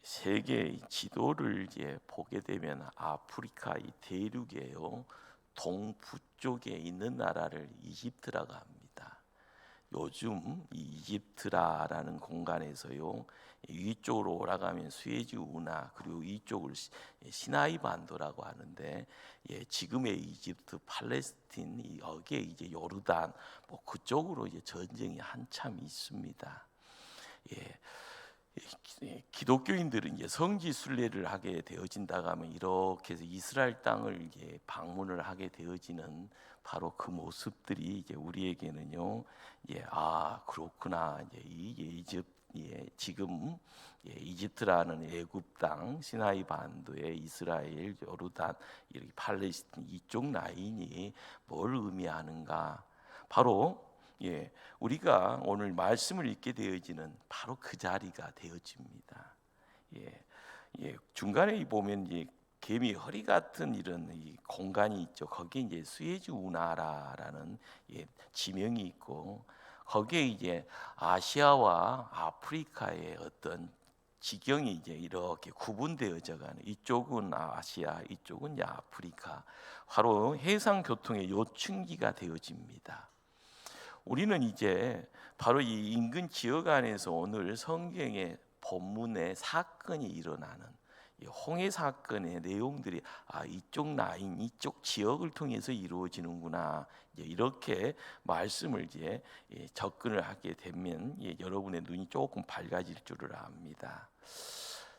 세계 지도를 이제 보게 되면 아프리카 이 대륙에요, 동북쪽에 있는 나라를 이집트라고 합니다. 요즘 이 이집트라라는 공간에서요, 위쪽으로 올라가면 수에즈 운하, 그리고 이쪽을 시나이 반도라고 하는데, 지금의 이집트, 팔레스틴, 여기에 이제 요르단, 뭐 그쪽으로 이제 전쟁이 한참 있습니다. 예, 기독교인들은 이제 성지 순례를 하게 되어진다고 하면 이렇게 해서 이스라엘 땅을 이제 방문을 하게 되어지는 바로 그 모습들이 이제 우리에게는요, 그렇구나. 이제 지금 이집트라는 애굽 땅, 시나이 반도의 이스라엘, 요르단, 이렇게 팔레스틴 이쪽 라인이 뭘 의미하는가? 바로 우리가 오늘 말씀을 읽게 되어지는 바로 그 자리가 되어집니다. 중간에 보면 개미 허리 같은 이런 이 공간이 있죠. 거기에 이제 수에즈 운하라는 지명이 있고, 거기에 이제 아시아와 아프리카의 어떤 지경이 이제 이렇게 구분되어져 가는, 이쪽은 아시아, 이쪽은 아프리카, 바로 해상 교통의 요충지가 되어집니다. 우리는 이제 바로 이 인근 지역 안에서 오늘 성경의 본문의 사건이 일어나는 이 홍해 사건의 내용들이 이쪽 라인, 이쪽 지역을 통해서 이루어지는구나, 이렇게 말씀을 이제 접근을 하게 되면 여러분의 눈이 조금 밝아질 줄을 압니다.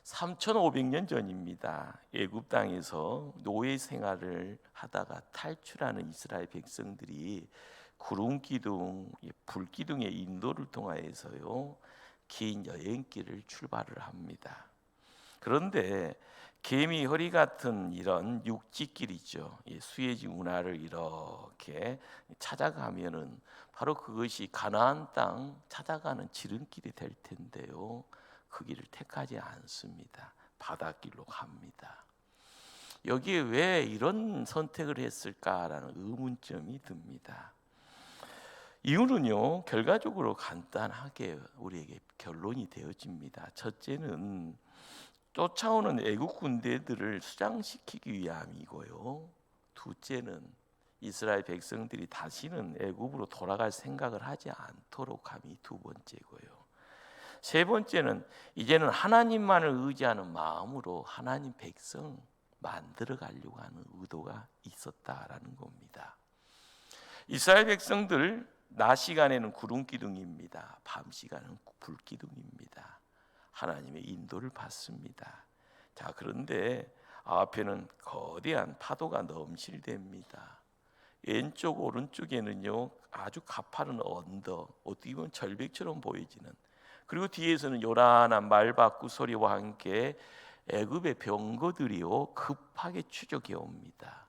3,500년 전입니다. 애굽 땅에서 노예 생활을 하다가 탈출하는 이스라엘 백성들이 구름 기둥, 불 기둥의 인도를 통하여서요, 긴 여행길을 출발을 합니다. 그런데 개미 허리 같은 이런 육지길이죠, 수에즈 운하를 이렇게 찾아가면은 바로 그것이 가나안 땅 찾아가는 지름길이 될 텐데요, 그 길을 택하지 않습니다. 바닷길로 갑니다. 여기에 왜 이런 선택을 했을까라는 의문점이 듭니다. 이유는요, 결과적으로 간단하게 우리에게 결론이 되어집니다. 첫째는 쫓아오는 애국 군대들을 수장시키기 위함이고요, 둘째는 이스라엘 백성들이 다시는 애국으로 돌아갈 생각을 하지 않도록 함이 두 번째고요, 세 번째는 이제는 하나님만을 의지하는 마음으로 하나님 백성 만들어 가려고 하는 의도가 있었다라는 겁니다. 이스라엘 백성들 낮 시간에는 구름 기둥입니다. 밤 시간은 불 기둥입니다. 하나님의 인도를 받습니다. 자, 그런데 앞에는 거대한 파도가 넘실댑니다. 왼쪽 오른쪽에는요, 아주 가파른 언덕, 어떻게 보면 절벽처럼 보이지는, 그리고 뒤에서는 요란한 말바꾸 소리와 함께 애굽의 병거들이요 급하게 추적해 옵니다.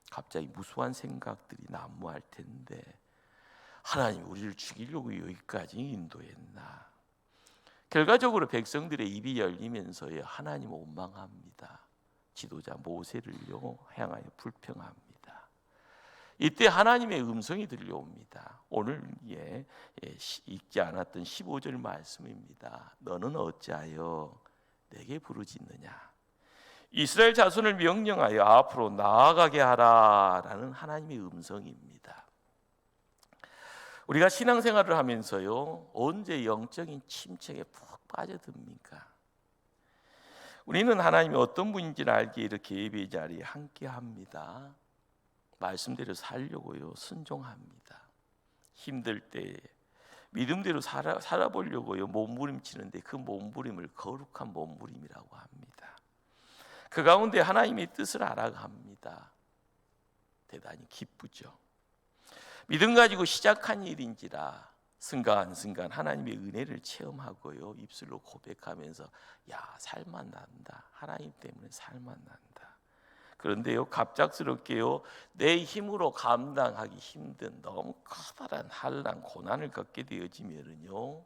갑자기 무수한 생각들이 난무할 텐데, 하나님 우리를 죽이려고 여기까지 인도했나? 결과적으로 백성들의 입이 열리면서요, 하나님 원망합니다. 지도자 모세를요 향하여 불평합니다. 이때 하나님의 음성이 들려옵니다. 오늘 읽지 않았던 15절 말씀입니다. 너는 어찌하여 내게 부르짖느냐? 이스라엘 자손을 명령하여 앞으로 나아가게 하라라는 하나님의 음성입니다. 우리가 신앙생활을 하면서요, 언제 영적인 침체에 푹 빠져듭니까? 우리는 하나님이 어떤 분인지를 알기에 이렇게 예배 자리에 함께 합니다. 말씀대로 살려고요, 순종합니다. 힘들 때 믿음대로 살아보려고요 몸부림치는데, 그 몸부림을 거룩한 몸부림이라고 합니다. 그 가운데 하나님의 뜻을 알아갑니다. 대단히 기쁘죠. 믿음 가지고 시작한 일인지라 순간순간 하나님의 은혜를 체험하고요, 입술로 고백하면서 살만 난다, 하나님 때문에 살만 난다. 그런데요, 갑작스럽게요, 내 힘으로 감당하기 힘든 너무 커다란 한란 고난을 겪게 되어지면은요,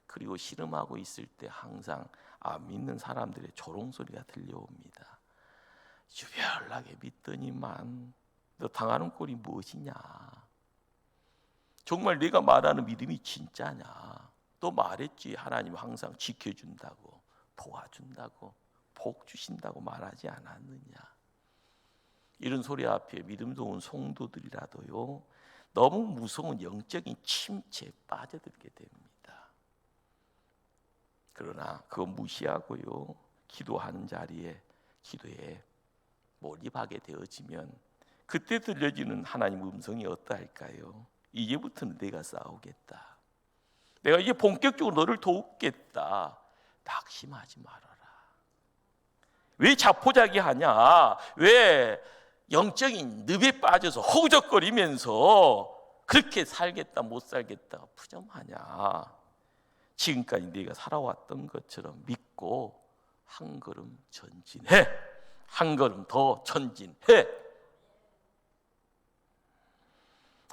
그리고 씨름하고 있을 때 항상 안 믿는 사람들의 조롱소리가 들려옵니다. 유별나게 믿더니만 너 당하는 꼴이 무엇이냐? 정말 네가 말하는 믿음이 진짜냐? 또 말했지, 하나님 항상 지켜준다고. 도와준다고, 복 주신다고 말하지 않았느냐? 이런 소리 앞에 믿음 좋은 성도들이라도요, 너무 무서운 영적인 침체에 빠져들게 됩니다. 그러나 그거 무시하고요, 기도하는 자리에 기도에 몰입하게 되어지면 그때 들려지는 하나님 음성이 어떠할까요? 이제부터는 내가 싸우겠다. 내가 이제 본격적으로 너를 돕겠다. 낙심하지 말아라. 왜 자포자기하냐? 왜 영적인 늪에 빠져서 허우적거리면서 그렇게 살겠다 못 살겠다 푸념하냐? 지금까지 네가 살아왔던 것처럼 믿고 한 걸음 전진해. 한 걸음 더 전진해.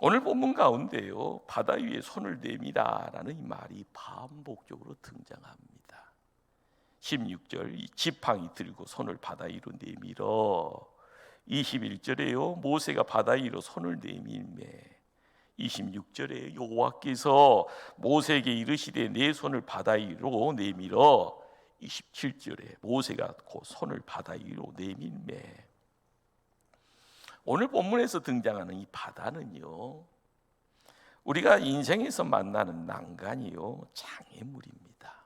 오늘 본문 가운데요, 바다 위에 손을 내밀라라는 이 말이 반복적으로 등장합니다. 16절, 이 지팡이 들고 손을 바다 위로 내밀어. 21절에요, 모세가 바다 위로 손을 내밀매. 26절에 여호와께서 모세에게 이르시되 내 손을 바다 위로 내밀어. 27절에 모세가 그 손을 바다 위로 내밀매. 오늘 본문에서 등장하는 이 바다는요, 우리가 인생에서 만나는 난간이요, 장애물입니다.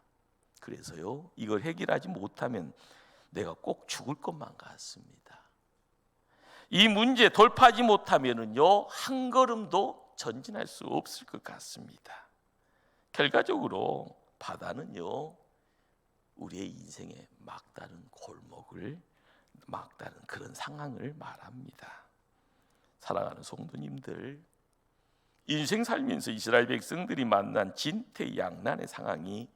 그래서요, 이걸 해결하지 못하면 내가 꼭 죽을 것만 같습니다. 이 문제 돌파하지 못하면은요, 한 걸음도 전진할 수 없을 것 같습니다. 결과적으로 바다는요, 우리의 인생의 막다른 골목을, 막다른 그런 상황을 말합니다. 사랑하는 성도님들, 인생 살면서 이스라엘 백성들이 만난 진퇴양난의 상황이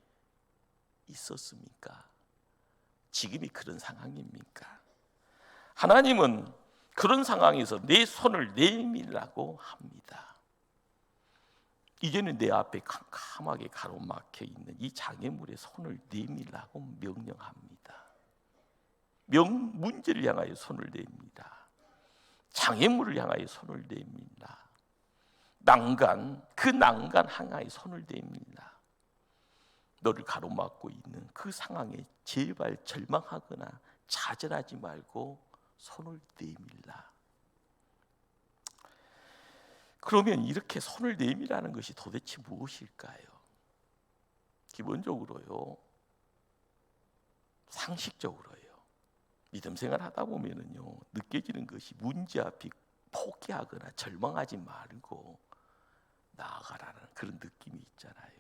있었습니까? 지금이 그런 상황입니까? 하나님은 그런 상황에서 내 손을 내밀라고 합니다. 이제는 내 앞에 캄캄하게 가로막혀 있는 이 장애물에 손을 내밀라고 명령합니다. 문제를 향하여 손을 내밉니다. 장애물을 향하여 손을 내밉니다. 그 난간 항하에 손을 내밉니다. 너를 가로막고 있는 그 상황에 제발 절망하거나 좌절하지 말고 손을 내밀라. 그러면 이렇게 손을 내밀라는 것이 도대체 무엇일까요? 기본적으로요, 상식적으로요, 믿음 생활 하다 보면은요, 느껴지는 것이 문제 앞에 포기하거나 절망하지 말고 나아가라는 그런 느낌이 있잖아요.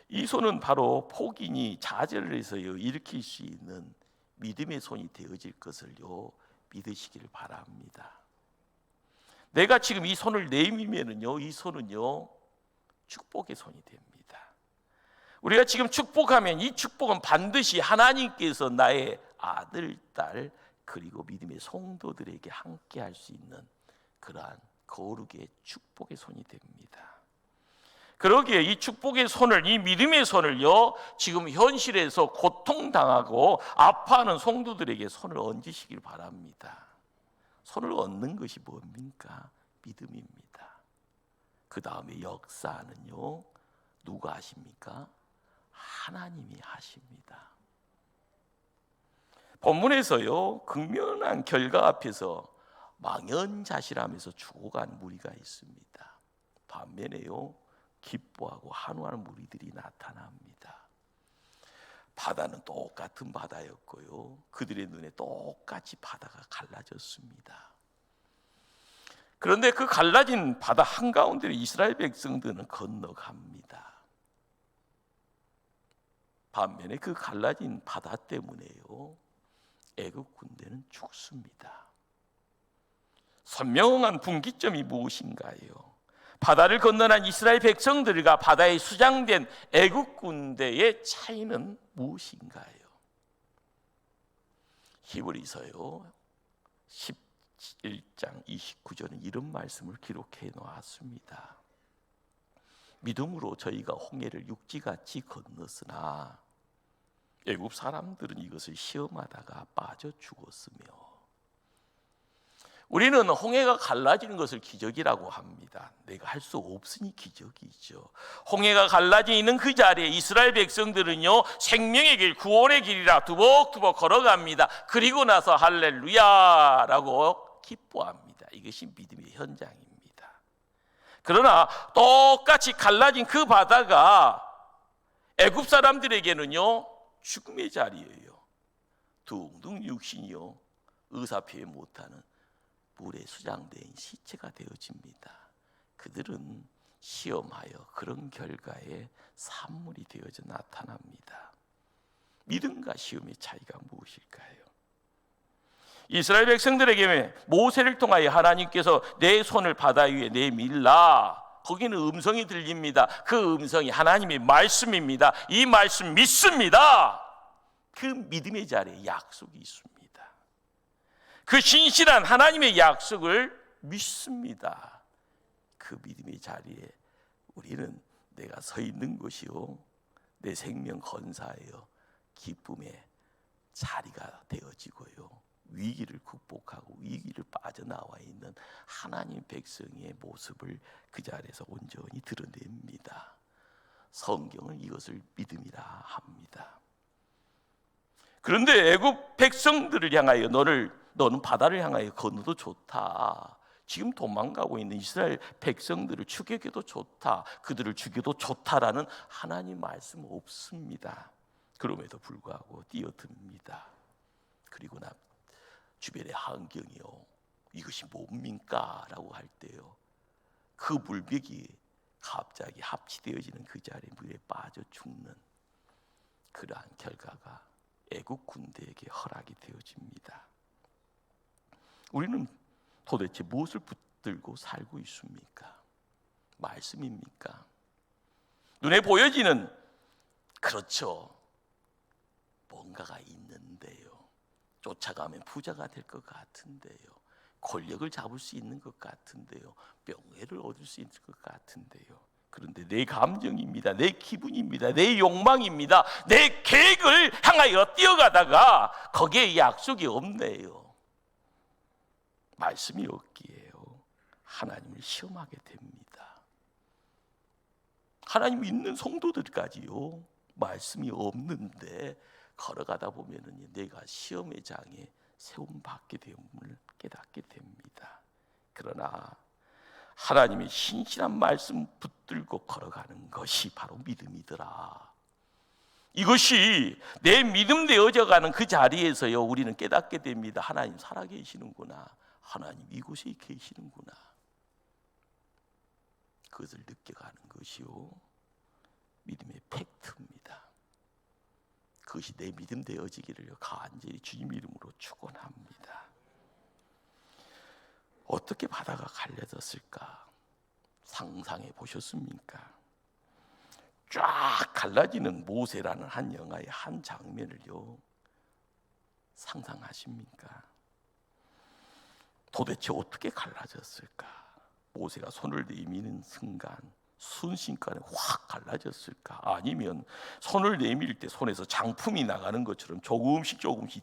이 손은 바로 포기니 좌절을 해서요, 일으킬 수 있는 믿음의 손이 되어질 것을요, 믿으시기를 바랍니다. 내가 지금 이 손을 내밀면은요, 이 손은요, 축복의 손이 됩니다. 우리가 지금 축복하면 이 축복은 반드시 하나님께서 나의 아들, 딸, 그리고 믿음의 성도들에게 함께 할 수 있는 그러한 거룩의 축복의 손이 됩니다. 그러기에 이 축복의 손을, 이 믿음의 손을요, 지금 현실에서 고통당하고 아파하는 성도들에게 손을 얹으시길 바랍니다. 손을 얹는 것이 뭡니까? 믿음입니다. 그 다음에 역사는요, 누가 하십니까? 하나님이 하십니다. 본문에서요, 극명한 결과 앞에서 망연자실하면서 죽어간 무리가 있습니다. 반면에요, 기뻐하고 한우하는 무리들이 나타납니다. 바다는 똑같은 바다였고요, 그들의 눈에 똑같이 바다가 갈라졌습니다. 그런데 그 갈라진 바다 한가운데를 이스라엘 백성들은 건너갑니다. 반면에 그 갈라진 바다 때문에요, 애국 군대는 죽습니다. 선명한 분기점이 무엇인가요? 바다를 건너난 이스라엘 백성들과 바다에 수장된 애국 군대의 차이는 무엇인가요? 히브리서요 11장 29절은 이런 말씀을 기록해 놓았습니다. 믿음으로 저희가 홍해를 육지같이 건넜으나 애굽 사람들은 이것을 시험하다가 빠져 죽었으며 우리는 홍해가 갈라지는 것을 기적이라고 합니다. 내가 할 수 없으니 기적이죠. 홍해가 갈라지는 그 자리에 이스라엘 백성들은요, 생명의 길, 구원의 길이라 두벅두벅 걸어갑니다. 그리고 나서 할렐루야라고 기뻐합니다. 이것이 믿음의 현장입니다. 그러나 똑같이 갈라진 그 바다가 애굽 사람들에게는요, 죽음의 자리예요. 둥둥 육신이요, 의사표현 못하는 물에 수장된 시체가 되어집니다. 그들은 시험하여 그런 결과에 산물이 되어져 나타납니다. 믿음과 시험의 차이가 무엇일까요? 이스라엘 백성들에게 모세를 통하여 하나님께서 내 손을 바다 위에 내밀라, 거기는 음성이 들립니다. 그 음성이 하나님의 말씀입니다. 이 말씀 믿습니다. 그 믿음의 자리에 약속이 있습니다. 그 신실한 하나님의 약속을 믿습니다. 그 믿음의 자리에 우리는 내가 서 있는 것이요, 내 생명 건사하여 기쁨의 자리가 되어지고요, 위기를 극복하고 위기를 빠져나와 있는 하나님 백성의 모습을 그 자리에서 온전히 드러냅니다. 성경은 이것을 믿음이라 합니다. 그런데 애굽 백성들을 향하여 너는 바다를 향하여 건너도 좋다, 지금 도망가고 있는 이스라엘 백성들을 죽여도 좋다, 그들을 죽여도 좋다라는 하나님 말씀 없습니다. 그럼에도 불구하고 뛰어듭니다. 그리고 나 주변의 환경이요, 이것이 뭡니까? 라고 할 때요, 그 물벽이 갑자기 합치되어지는 그 자리에 물에 빠져 죽는 그러한 결과가 애국 군대에게 허락이 되어집니다. 우리는 도대체 무엇을 붙들고 살고 있습니까? 말씀입니까? 눈에 보여지는, 그렇죠, 뭔가가 있는데요, 쫓아가면 부자가 될 것 같은데요, 권력을 잡을 수 있는 것 같은데요, 명예를 얻을 수 있을 것 같은데요. 그런데 내 감정입니다, 내 기분입니다, 내 욕망입니다, 내 계획을 향하여 뛰어가다가 거기에 약속이 없네요. 말씀이 없기에요, 하나님을 시험하게 됩니다. 하나님 믿는 성도들까지요, 말씀이 없는데 걸어가다 보면은 내가 시험의 장에 세움받게 됨을 깨닫게 됩니다. 그러나 하나님의 신실한 말씀 붙들고 걸어가는 것이 바로 믿음이더라. 이것이 내 믿음 되어져가는 그 자리에서요, 우리는 깨닫게 됩니다. 하나님 살아계시는구나, 하나님 이곳에 계시는구나. 그것을 느껴가는 것이요, 믿음의 팩트입니다. 그것이 내 믿음 되어지기를 간절히 주님 이름으로 축원합니다. 어떻게 바다가 갈라졌을까 상상해 보셨습니까? 쫙 갈라지는 모세라는 한 영화의 한 장면을요, 상상하십니까? 도대체 어떻게 갈라졌을까? 모세가 손을 내미는 순간 순식간에 확 갈라졌을까? 아니면 손을 내밀 때 손에서 장품이 나가는 것처럼 조금씩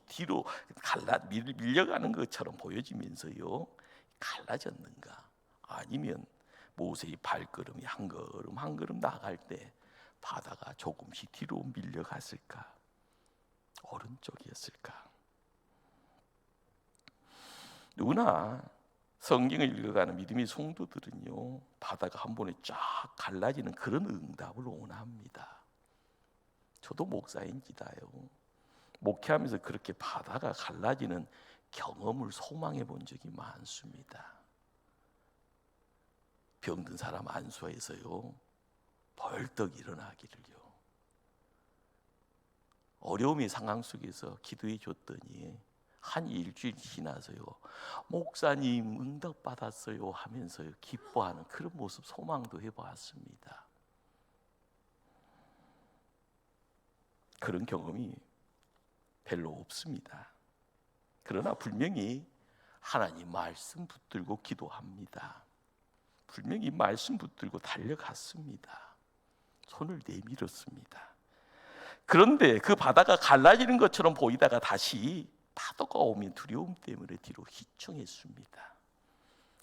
뒤로 밀려가는 것처럼 보여지면서요, 갈라졌는가? 아니면 모세의 발걸음이 한 걸음 한 걸음 나갈 때 바다가 조금씩 뒤로 밀려갔을까? 오른쪽이었을까? 누구나 성경을 읽어가는 믿음의 성도들은요, 바다가 한 번에 쫙 갈라지는 그런 응답을 원합니다. 저도 목사인지다요, 목회하면서 그렇게 바다가 갈라지는 경험을 소망해 본 적이 많습니다. 병든 사람 안수에서요, 벌떡 일어나기를요, 어려움의 상황 속에서 기도해 줬더니 한 일주일 지나서요, 목사님 응답 받았어요 하면서요 기뻐하는 그런 모습 소망도 해보았습니다. 그런 경험이 별로 없습니다. 그러나 분명히 하나님 말씀 붙들고 기도합니다. 분명히 말씀 붙들고 달려갔습니다. 손을 내밀었습니다. 그런데 그 바다가 갈라지는 것처럼 보이다가 다시 파도가 오면 두려움 때문에 뒤로 휘청했습니다.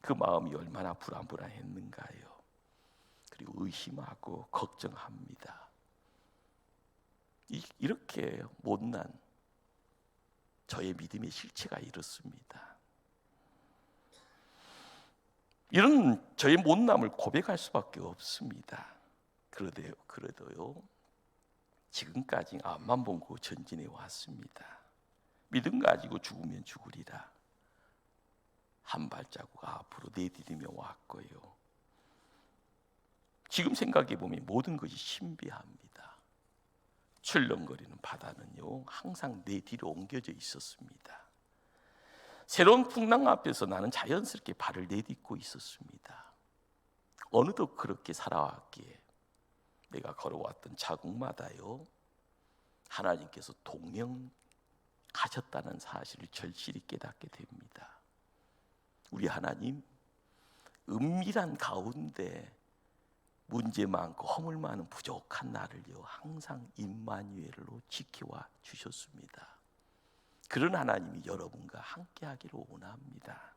그 마음이 얼마나 불안불안했는가요. 그리고 의심하고 걱정합니다. 이렇게 못난 저의 믿음의 실체가 이렇습니다. 이런 저의 못남을 고백할 수밖에 없습니다. 그래도요 지금까지 앞만 보고 전진해 왔습니다. 믿음 가지고 죽으면 죽으리라 한 발자국 앞으로 내디디며 왔고요. 지금 생각해 보면 모든 것이 신비합니다. 출렁거리는 바다는요 항상 내 뒤로 옮겨져 있었습니다. 새로운 풍랑 앞에서 나는 자연스럽게 발을 내딛고 있었습니다. 어느덧 그렇게 살아왔기에 내가 걸어왔던 자국마다요 하나님께서 동행하셨다는 사실을 절실히 깨닫게 됩니다. 우리 하나님 은밀한 가운데 문제 많고 허물 많은 부족한 나를요 항상 임마누엘로 지켜와 주셨습니다. 그런 하나님이 여러분과 함께 하기를 원합니다.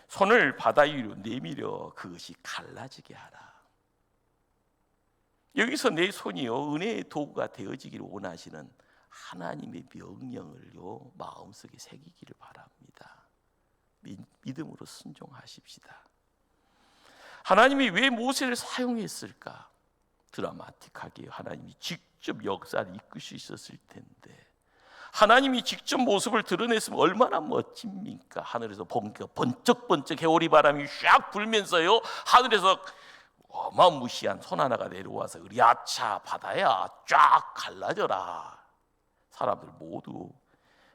손을 바다 위로 내밀어 그것이 갈라지게 하라. 여기서 내 손이요 은혜의 도구가 되어지기를 원하시는 하나님의 명령을요 마음속에 새기기를 바랍니다. 믿음으로 순종하십시다. 하나님이 왜 모세를 사용했을까? 드라마틱하게 하나님이 직접 역사를 이끌 수 있었을 텐데 하나님이 직접 모습을 드러냈으면 얼마나 멋집니까? 하늘에서 번쩍번쩍 해오리 바람이 샥 불면서요 하늘에서 어마무시한 손 하나가 내려와서 으리아차 바다야 쫙 갈라져라. 사람들 모두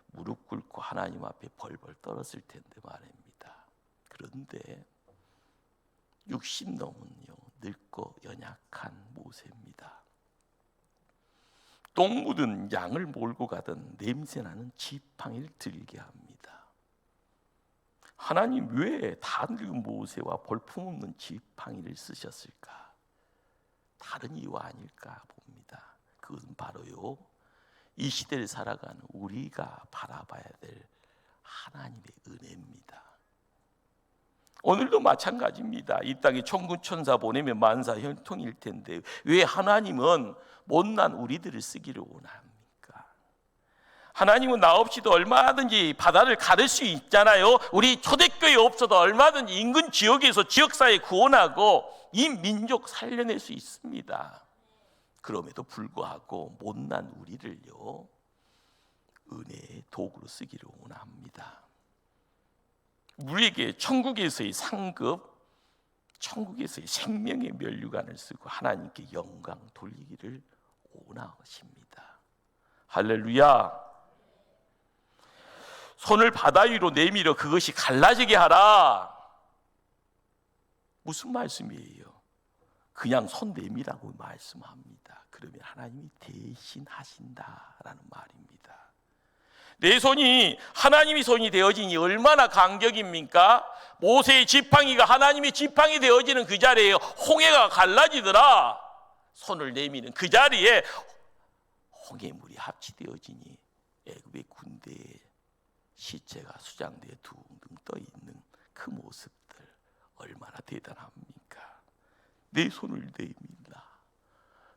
무릎 꿇고 하나님 앞에 벌벌 떨었을 텐데 말입니다. 그런데 60 넘은요 늙고 연약한 모세입니다. 똥 묻은 양을 몰고 가던 냄새나는 지팡이를 들게 합니다. 하나님 왜 다 늙은 모세와 볼품없는 지팡이를 쓰셨을까? 다른 이유 아닐까 봅니다. 그것은 바로요 이 시대를 살아가는 우리가 바라봐야 될 하나님의 은혜입니다. 오늘도 마찬가지입니다. 이 땅에 천군 천사 보내면 만사 형통일 텐데 왜 하나님은 못난 우리들을 쓰기를 원합니까? 하나님은 나 없이도 얼마든지 바다를 가를 수 있잖아요. 우리 초대교회 없어도 얼마든지 인근 지역에서 지역사회 구원하고 이 민족 살려낼 수 있습니다. 그럼에도 불구하고 못난 우리를요 은혜의 도구로 쓰기를 원합니다. 우리에게 천국에서의 상급, 천국에서의 생명의 면류관을 쓰고 하나님께 영광 돌리기를 원하십니다. 할렐루야. 손을 바다 위로 내밀어 그것이 갈라지게 하라. 무슨 말씀이에요? 그냥 손 내밀라고 말씀합니다. 그러면 하나님이 대신 하신다라는 말입니다. 내 손이 하나님의 손이 되어지니 얼마나 감격입니까? 모세의 지팡이가 하나님의 지팡이 되어지는 그 자리에 홍해가 갈라지더라. 손을 내미는 그 자리에 홍해물이 합치되어지니 애굽의 군대의 시체가 수장대에 둥둥 떠 있는 그 모습들 얼마나 대단합니까? 내 손을 내밀라.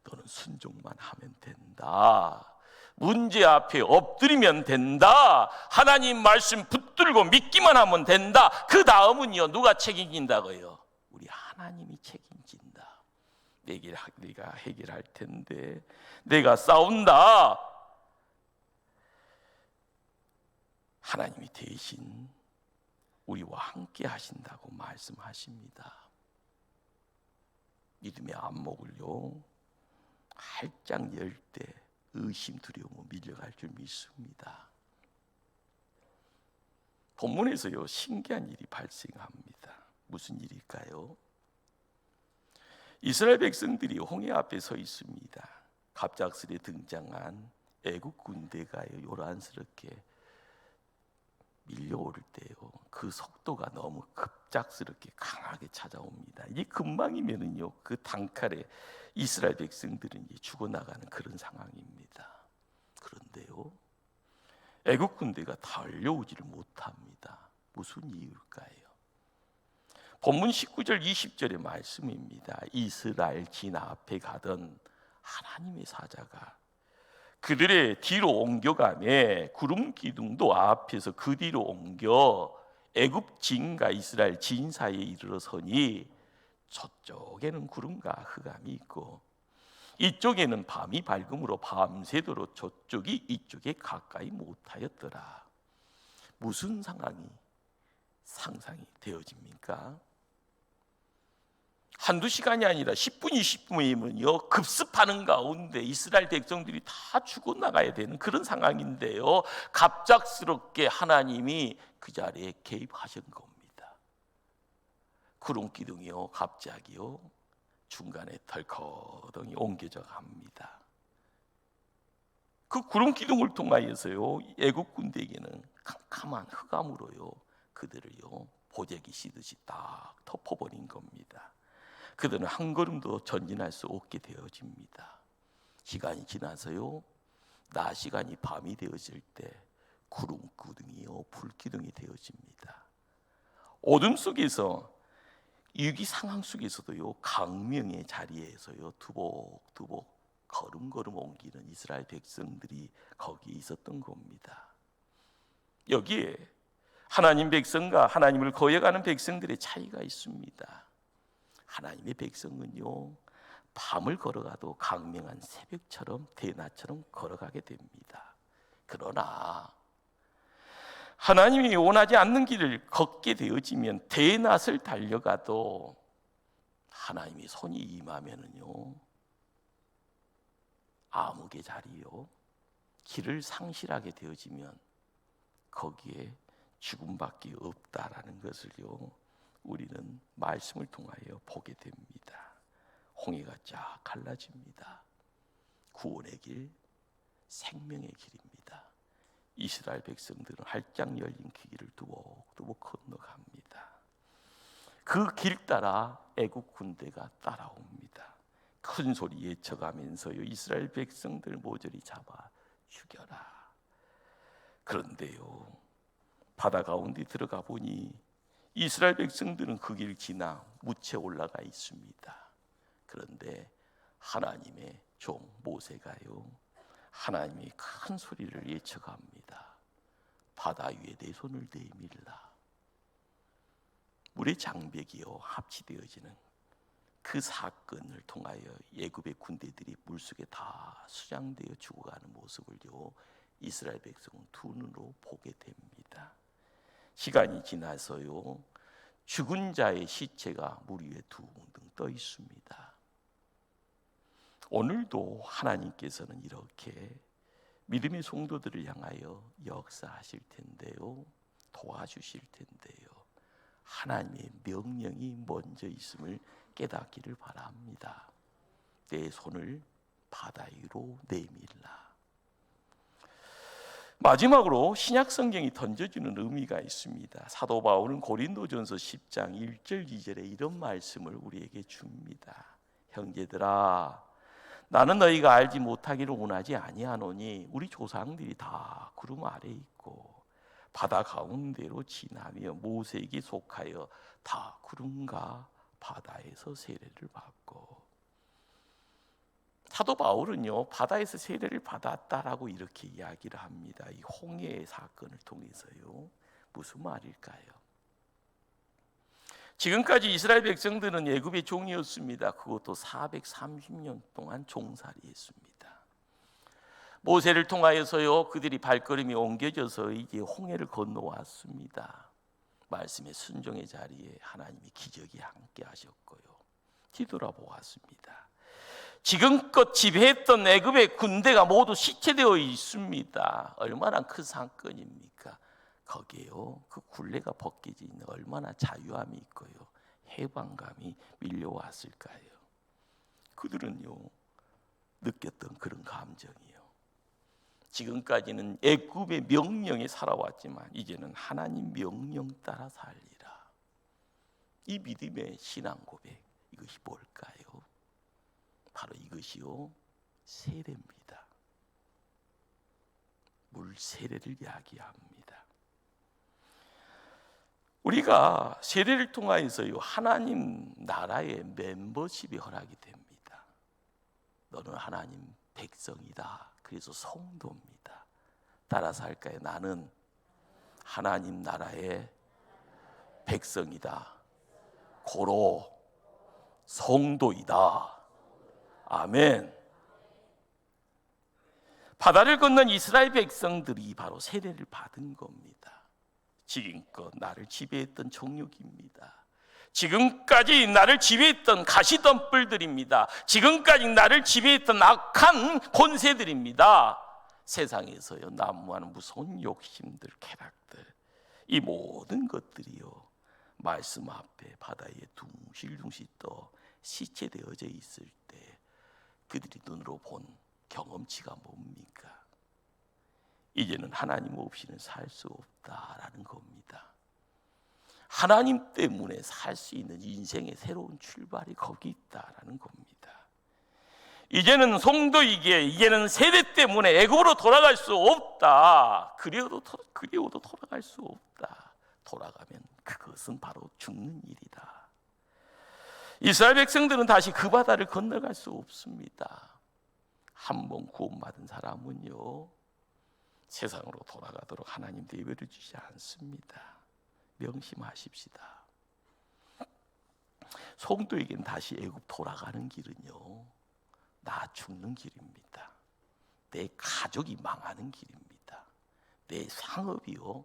너는 순종만 하면 된다. 문제 앞에 엎드리면 된다. 하나님 말씀 붙들고 믿기만 하면 된다. 그 다음은요 누가 책임진다고요? 우리 하나님이 책임진다. 내가 해결할 텐데 내가 싸운다. 하나님이 대신 우리와 함께 하신다고 말씀하십니다. 믿음의 안목을요 활짝 열 때 의심 두려움은 밀려갈 줄 믿습니다. 본문에서요 신기한 일이 발생합니다. 무슨 일일까요? 이스라엘 백성들이 홍해 앞에 서 있습니다. 갑작스레 등장한 애국 군대가 요란스럽게 밀려오를 때요 그 속도가 너무 급작스럽게 강하게 찾아옵니다. 이게 금방이면은요 그 단칼에 이스라엘 백성들은 이제 죽어나가는 그런 상황입니다. 그런데요 애국 군대가 달려오지를 못합니다. 무슨 이유일까요? 본문 19절 20절의 말씀입니다. 이스라엘 진 앞에 가던 하나님의 사자가 그들의 뒤로 옮겨가매 구름 기둥도 앞에서 그 뒤로 옮겨 애굽 진과 이스라엘 진 사이에 이르러서니 저쪽에는 구름과 흑암이 있고 이쪽에는 밤이 밝음으로 밤새도록 저쪽이 이쪽에 가까이 못하였더라. 무슨 상황이 상상이 되어집니까? 한두 시간이 아니라 10분, 20분이면요 급습하는 가운데 이스라엘 백성들이 다 죽어나가야 되는 그런 상황인데요, 갑작스럽게 하나님이 그 자리에 개입하신 겁니다. 구름 기둥이요 갑자기요 중간에 덜커덩이 옮겨져 갑니다. 그 구름 기둥을 통하여서요 애국 군대에게는 캄캄한 흑암으로요 그들을요 보재기 씌듯이 딱 덮어버린 겁니다. 그들은 한 걸음도 전진할 수 없게 되어집니다. 시간이 지나서요 낮 시간이 밤이 되어질 때 구름 기둥이요 불 기둥이 되어집니다. 어둠 속에서 위기 상황 속에서도요 강명의 자리에서요 두복두복 걸음걸음 옮기는 이스라엘 백성들이 거기에 있었던 겁니다. 여기에 하나님 백성과 하나님을 거역하는 백성들의 차이가 있습니다. 하나님의 백성은요 밤을 걸어가도 강명한 새벽처럼 대낮처럼 걸어가게 됩니다. 그러나 하나님이 원하지 않는 길을 걷게 되어지면 대낮을 달려가도 하나님의 손이 임하면은요 암흑의 자리요 길을 상실하게 되어지면 거기에 죽음밖에 없다라는 것을요 우리는 말씀을 통하여 보게 됩니다. 홍해가 쫙 갈라집니다. 구원의 길, 생명의 길입니다. 이스라엘 백성들은 활짝 열린 그 길을 두벅두벅 건너갑니다. 그 길 따라 애국 군대가 따라옵니다. 큰 소리 외쳐가면서요 이스라엘 백성들 모조리 잡아 죽여라. 그런데요 바다 가운데 들어가 보니 이스라엘 백성들은 그 길 지나 묻혀 올라가 있습니다. 그런데 하나님의 종 모세가요 하나님이 큰 소리를 외쳐갑니다. 바다 위에 내 손을 내밀라. 물의 장벽이요 합치되어지는 그 사건을 통하여 애굽의 군대들이 물속에 다 수장되어 죽어가는 모습을요 이스라엘 백성은 두 눈으로 보게 됩니다. 시간이 지나서요 죽은 자의 시체가 물 위에 둥둥 떠 있습니다. 오늘도 하나님께서는 이렇게 믿음의 성도들을 향하여 역사하실 텐데요 도와주실 텐데요 하나님의 명령이 먼저 있음을 깨닫기를 바랍니다. 내 손을 바다 위로 내밀라. 마지막으로 신약 성경이 던져주는 의미가 있습니다. 사도 바울은 고린도전서 10장 1절 2절에 이런 말씀을 우리에게 줍니다. 형제들아 나는 너희가 알지 못하기를 원하지 아니하노니 우리 조상들이 다 구름 아래 있고 바다 가운데로 지나며 모세에게 속하여 다 구름과 바다에서 세례를 받고. 사도 바울은요 바다에서 세례를 받았다라고 이렇게 이야기를 합니다. 이 홍해의 사건을 통해서요 무슨 말일까요? 지금까지 이스라엘 백성들은 애굽의 종이었습니다. 그것도 430년 동안 종살이했습니다. 모세를 통하여서요 그들이 발걸음이 옮겨져서 이제 홍해를 건너왔습니다. 말씀의 순종의 자리에 하나님이 기적이 함께 하셨고요 뒤돌아보았습니다. 지금껏 지배했던 애굽의 군대가 모두 시체되어 있습니다. 얼마나 큰 사건입니까? 거기에요 그 굴레가 벗겨져 있는 얼마나 자유함이 있고요 해방감이 밀려왔을까요? 그들은요 느꼈던 그런 감정이요 지금까지는 애굽의 명령에 살아왔지만 이제는 하나님 명령 따라 살리라. 이 믿음의 신앙 고백, 이것이 뭘까요? 바로 이것이요 세례입니다. 물 세례를 이야기합니다. 우리가 세례를 통하여서요 하나님 나라의 멤버십이 허락이 됩니다. 너는 하나님 백성이다. 그래서 성도입니다. 따라서 할까요? 나는 하나님 나라의 백성이다. 고로 성도이다. 아멘. 바다를 건넌 이스라엘 백성들이 바로 세례를 받은 겁니다. 지금껏 나를 지배했던 종육입니다. 지금까지 나를 지배했던 가시덤불들입니다. 지금까지 나를 지배했던 악한 권세들입니다. 세상에서요 난무하는 무서운 욕심들, 쾌락들, 이 모든 것들이요 말씀 앞에 바다에 둥실둥실 떠 시체되어져 있을 때 그들이 눈으로 본 경험치가 뭡니까? 이제는 하나님 없이는 살 수 없다라는 겁니다. 하나님 때문에 살 수 있는 인생의 새로운 출발이 거기 있다라는 겁니다. 이제는 성도이기에 이제는 세대 때문에 애굽으로 돌아갈 수 없다. 그리워도 돌아갈 수 없다. 돌아가면 그것은 바로 죽는 일이다. 이스라엘 백성들은 다시 그 바다를 건너갈 수 없습니다. 한 번 구원받은 사람은요 세상으로 돌아가도록 하나님 내버려 주지 않습니다. 명심하십시다. 성도에겐 다시 애굽 돌아가는 길은요 나 죽는 길입니다. 내 가족이 망하는 길입니다. 내 상업이요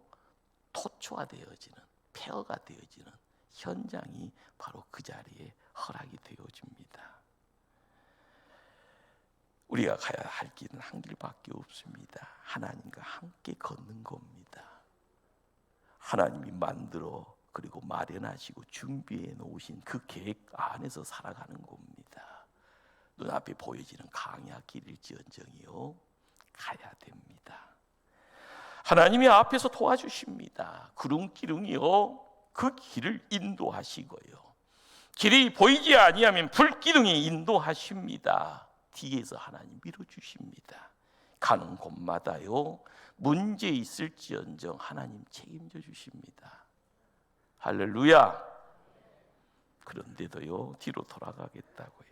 토초화되어지는, 폐허가 되어지는 현장이 바로 그 자리에 허락이 되어집니다. 우리가 가야 할 길은 한 길밖에 없습니다. 하나님과 함께 걷는 겁니다. 하나님이 만들어 그리고 마련하시고 준비해 놓으신 그 계획 안에서 살아가는 겁니다. 눈앞에 보여지는 강야 길일지언정이요 가야 됩니다. 하나님이 앞에서 도와주십니다. 구름기둥이요 그 길을 인도하시고요 길이 보이지 아니하면 불기둥이 인도하십니다. 뒤에서 하나님 밀어주십니다. 가는 곳마다요 문제 있을지언정 하나님 책임져 주십니다. 할렐루야. 그런데도요 뒤로 돌아가겠다고요.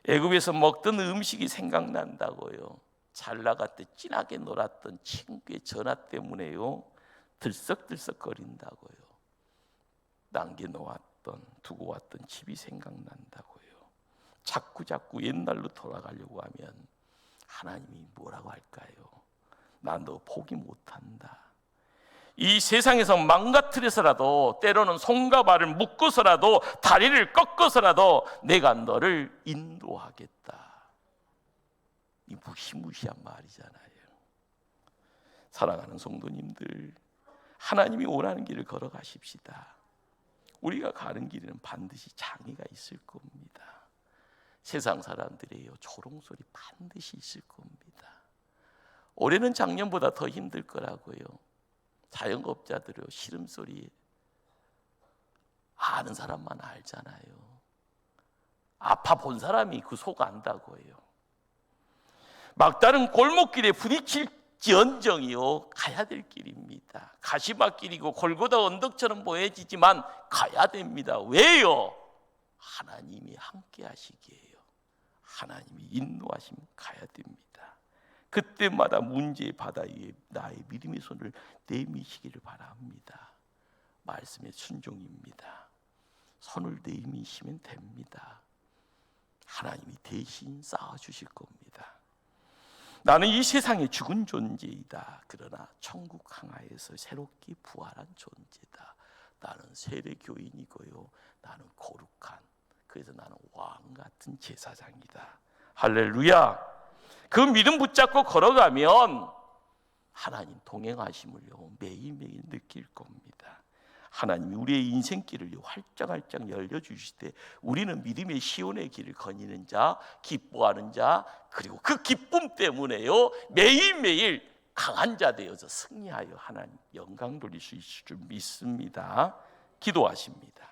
애굽에서 먹던 음식이 생각난다고요. 잘 나갈 때 진하게 놀았던 친구의 전화 때문에요 들썩들썩거린다고요. 남겨놓았던 두고 왔던 집이 생각난다고요. 자꾸 옛날로 돌아가려고 하면 하나님이 뭐라고 할까요? 나 너 포기 못한다. 이 세상에서 망가뜨려서라도 때로는 손과 발을 묶어서라도 다리를 꺾어서라도 내가 너를 인도하겠다. 이 무시무시한 말이잖아요. 사랑하는 성도님들, 하나님이 원하는 길을 걸어가십시다. 우리가 가는 길에는 반드시 장애가 있을 겁니다. 세상 사람들이에요 조롱소리 반드시 있을 겁니다. 올해는 작년보다 더 힘들 거라고요. 자영업자들이요 시름소리 아는 사람만 알잖아요. 아파 본 사람이 그 속 안다고요. 막다른 골목길에 부딪힐지언정이요 가야 될 길입니다. 가시밭길이고 골고다 언덕처럼 보여지지만 가야 됩니다. 왜요? 하나님이 함께 하시기에요. 하나님이 인도하시면 가야 됩니다. 그때마다 문제의 바다 위에 나의 믿음의 손을 내미시기를 바랍니다. 말씀의 순종입니다. 손을 내미시면 됩니다. 하나님이 대신 쌓아주실 겁니다. 나는 이 세상에 죽은 존재이다. 그러나 천국 항하에서 새롭게 부활한 존재다. 나는 세례교인이고요. 나는 거룩한, 그래서 나는 왕 같은 제사장이다. 할렐루야. 그 믿음 붙잡고 걸어가면 하나님 동행하심을요 매일매일 느낄 겁니다. 하나님이 우리의 인생길을 활짝활짝 열려주실 때 우리는 믿음의 시온의 길을 거니는 자, 기뻐하는 자, 그리고 그 기쁨 때문에요 매일매일 강한 자 되어서 승리하여 하나님 영광 돌릴 수 있을 줄 믿습니다. 기도하십니다.